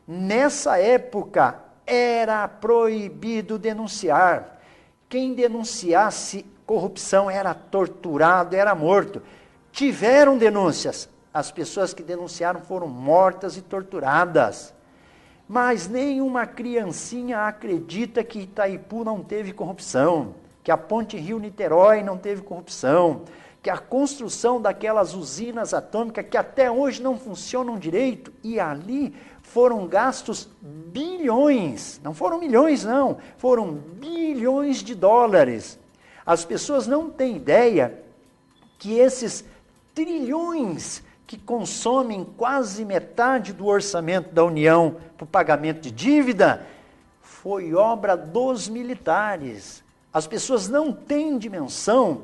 nessa época era proibido denunciar. Quem denunciasse corrupção era torturado, era morto. Tiveram denúncias, as pessoas que denunciaram foram mortas e torturadas. Mas nenhuma criancinha acredita que Itaipu não teve corrupção, que a Ponte Rio-Niterói não teve corrupção, que a construção daquelas usinas atômicas que até hoje não funcionam direito, e ali foram gastos bilhões, não foram milhões não, foram bilhões de dólares. As pessoas não têm ideia que esses trilhões que consomem quase metade do orçamento da União para o pagamento de dívida, foi obra dos militares. As pessoas não têm dimensão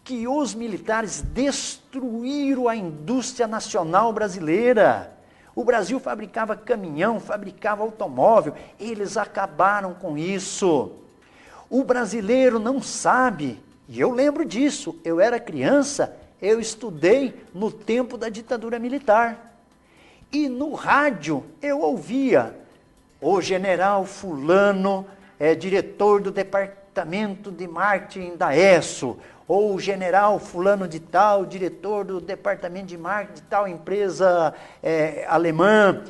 que os militares destruíram a indústria nacional brasileira. O Brasil fabricava caminhão, fabricava automóvel, eles acabaram com isso. O brasileiro não sabe, e eu lembro disso, eu era criança, eu estudei no tempo da ditadura militar. E no rádio eu ouvia o general fulano, diretor do departamento de marketing da ESSO, ou o general fulano de tal, diretor do departamento de marketing de tal empresa alemã,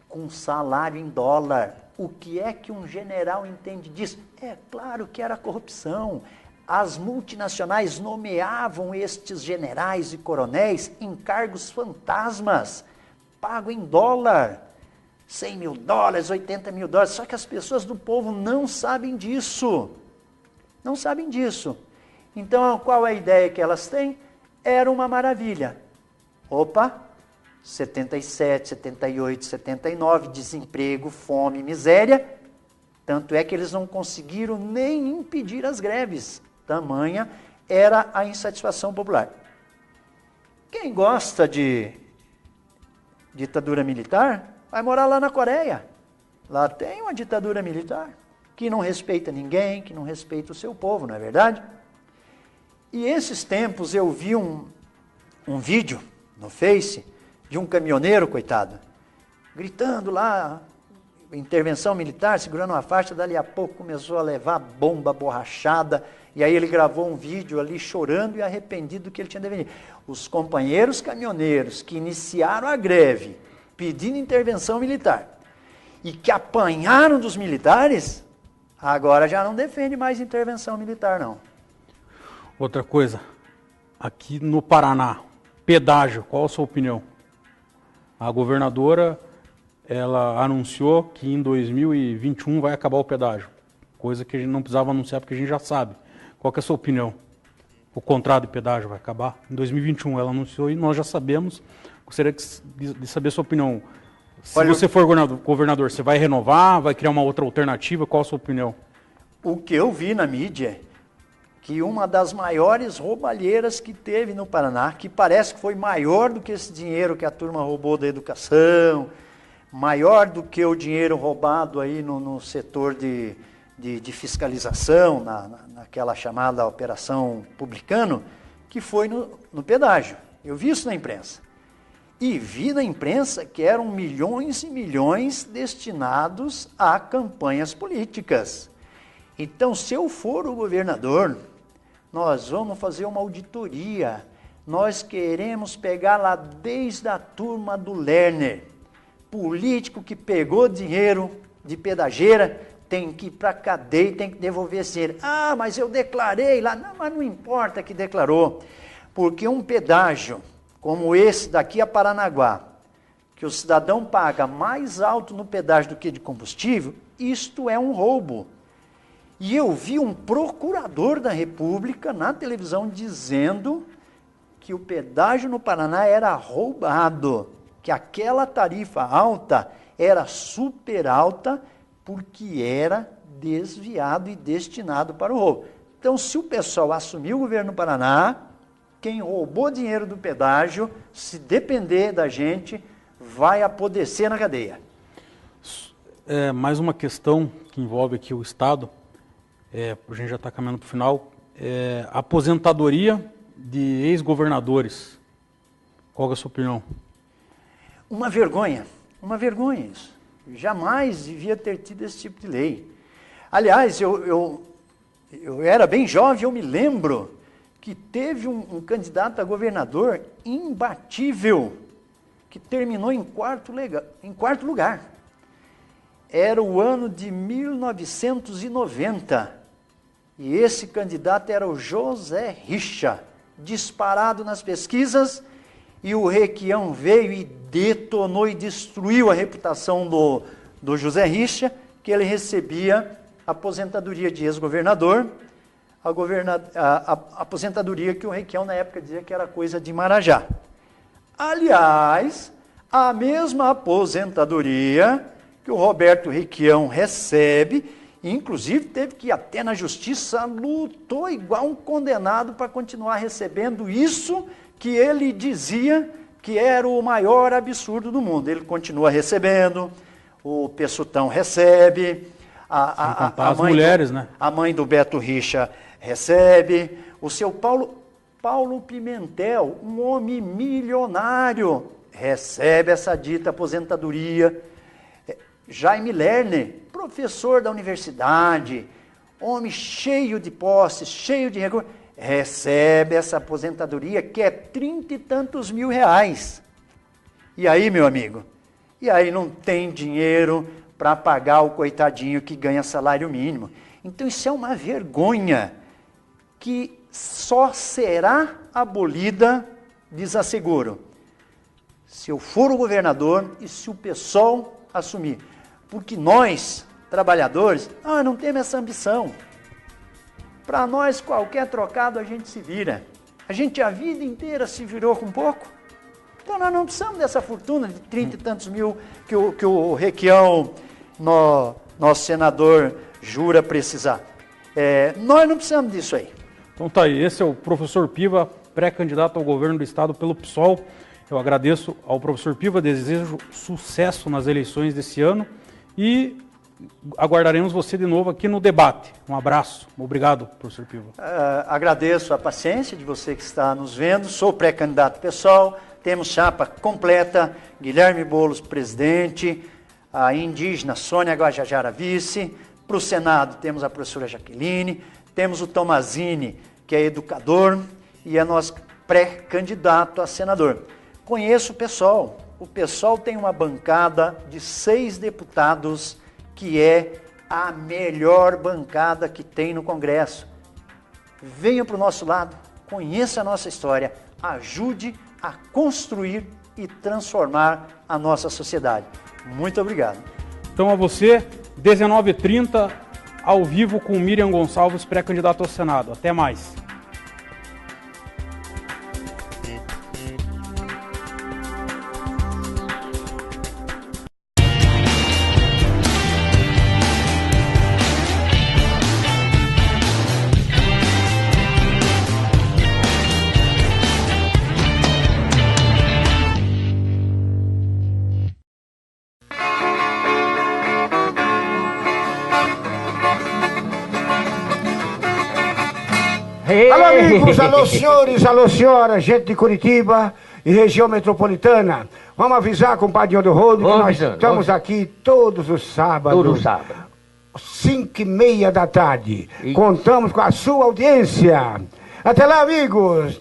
com salário em dólar. O que é que um general entende disso? É claro que era corrupção. As multinacionais nomeavam estes generais e coronéis em cargos fantasmas, pago em dólar, 100 mil dólares, 80 mil dólares, só que as pessoas do povo não sabem disso, não sabem disso. Então, qual é a ideia que elas têm? Era uma maravilha. Opa, 77, 78, 79, desemprego, fome, miséria, tanto é que eles não conseguiram nem impedir as greves. Tamanha era a insatisfação popular. Quem gosta de ditadura militar, vai morar lá na Coreia. Lá tem uma ditadura militar que não respeita ninguém, que não respeita o seu povo, não é verdade? E esses tempos eu vi um vídeo no Face de um caminhoneiro, coitado, gritando lá, intervenção militar, segurando uma faixa, dali a pouco começou a levar bomba borrachada, e aí ele gravou um vídeo ali chorando e arrependido do que ele tinha devenido. Os companheiros caminhoneiros que iniciaram a greve pedindo intervenção militar e que apanharam dos militares, agora já não defende mais intervenção militar, não. Outra coisa, aqui no Paraná, pedágio, qual a sua opinião? A governadora, ela anunciou que em 2021 vai acabar o pedágio, coisa que a gente não precisava anunciar porque a gente já sabe. Qual que é a sua opinião? O contrato de pedágio vai acabar? Em 2021 ela anunciou e nós já sabemos. Gostaria de saber a sua opinião. Se você for governador, você vai renovar, vai criar uma outra alternativa? Qual a sua opinião? O que eu vi na mídia, que uma das maiores roubalheiras que teve no Paraná, que parece que foi maior do que esse dinheiro que a turma roubou da educação, maior do que o dinheiro roubado aí no setor de fiscalização, naquela chamada Operação Publicano, que foi no pedágio. Eu vi isso na imprensa. E vi na imprensa que eram milhões e milhões destinados a campanhas políticas. Então, se eu for o governador, nós vamos fazer uma auditoria. Nós queremos pegar lá desde a turma do Lerner. Político que pegou dinheiro de pedageira tem que ir para a cadeia e tem que devolver esse dinheiro. Ah, mas eu declarei lá. Não, mas não importa que declarou. Porque um pedágio como esse daqui a Paranaguá, que o cidadão paga mais alto no pedágio do que de combustível, isto é um roubo. E eu vi um procurador da República na televisão dizendo que o pedágio no Paraná era roubado, que aquela tarifa alta era super alta porque era desviado e destinado para o roubo. Então, se o pessoal assumiu o governo do Paraná, quem roubou dinheiro do pedágio, se depender da gente, vai apodrecer na cadeia. Mais uma questão que envolve aqui o Estado, a gente já está caminhando para o final, aposentadoria de ex-governadores. Qual é a sua opinião? Uma vergonha isso. Jamais devia ter tido esse tipo de lei. Aliás, eu era bem jovem, eu me lembro que teve um candidato a governador imbatível, que terminou em quarto lugar. Era o ano de 1990, e esse candidato era o José Richa, disparado nas pesquisas, e o Requião veio e detonou e destruiu a reputação do José Richa, que ele recebia aposentadoria de ex-governador, a aposentadoria que o Requião na época dizia que era coisa de Marajá. Aliás, a mesma aposentadoria que o Roberto Requião recebe, inclusive teve que ir até na justiça, lutou igual um condenado para continuar recebendo isso que ele dizia que era o maior absurdo do mundo. Ele continua recebendo, o Pessutão recebe, as mulheres, né? A mãe do Beto Richa recebe, o seu Paulo Pimentel, um homem milionário, recebe essa dita aposentadoria. Jaime Lerner, professor da universidade, homem cheio de posses, cheio de recursos, recebe essa aposentadoria que é 30 e tantos mil reais. E aí, meu amigo? E aí não tem dinheiro para pagar o coitadinho que ganha salário mínimo. Então isso é uma vergonha que só será abolida, desasseguro, se eu for o governador e se o pessoal assumir. Porque nós, trabalhadores, não temos essa ambição. Para nós, qualquer trocado, a gente se vira. A gente a vida inteira se virou com pouco. Então nós não precisamos dessa fortuna de 30 e tantos mil que o Requião, nosso senador, jura precisar. Nós não precisamos disso aí. Então tá aí, esse é o professor Piva, pré-candidato ao governo do Estado pelo PSOL. Eu agradeço ao professor Piva, desejo sucesso nas eleições desse ano e aguardaremos você de novo aqui no debate. Um abraço. Obrigado, professor Piva. Agradeço a paciência de você que está nos vendo. Sou pré-candidato pessoal. Temos chapa completa. Guilherme Boulos, presidente. A indígena Sônia Guajajara, vice. Para o Senado temos a professora Jaqueline. Temos o Tomazini, que é educador. E é nosso pré-candidato a senador. Conheço o PSOL. O PSOL tem uma bancada de 6 deputados, que é a melhor bancada que tem no Congresso. Venha para o nosso lado, conheça a nossa história, ajude a construir e transformar a nossa sociedade. Muito obrigado. Então a você, 19h30, ao vivo com Miriam Gonçalves, pré-candidato ao Senado. Até mais. Alô, amigos, alô, senhores, alô, senhoras, gente de Curitiba e região metropolitana. Vamos avisar, compadre Odorrodo, que nós estamos aqui todos os sábados. Todo sábado. 5h30 da tarde. Contamos com a sua audiência. Até lá, amigos!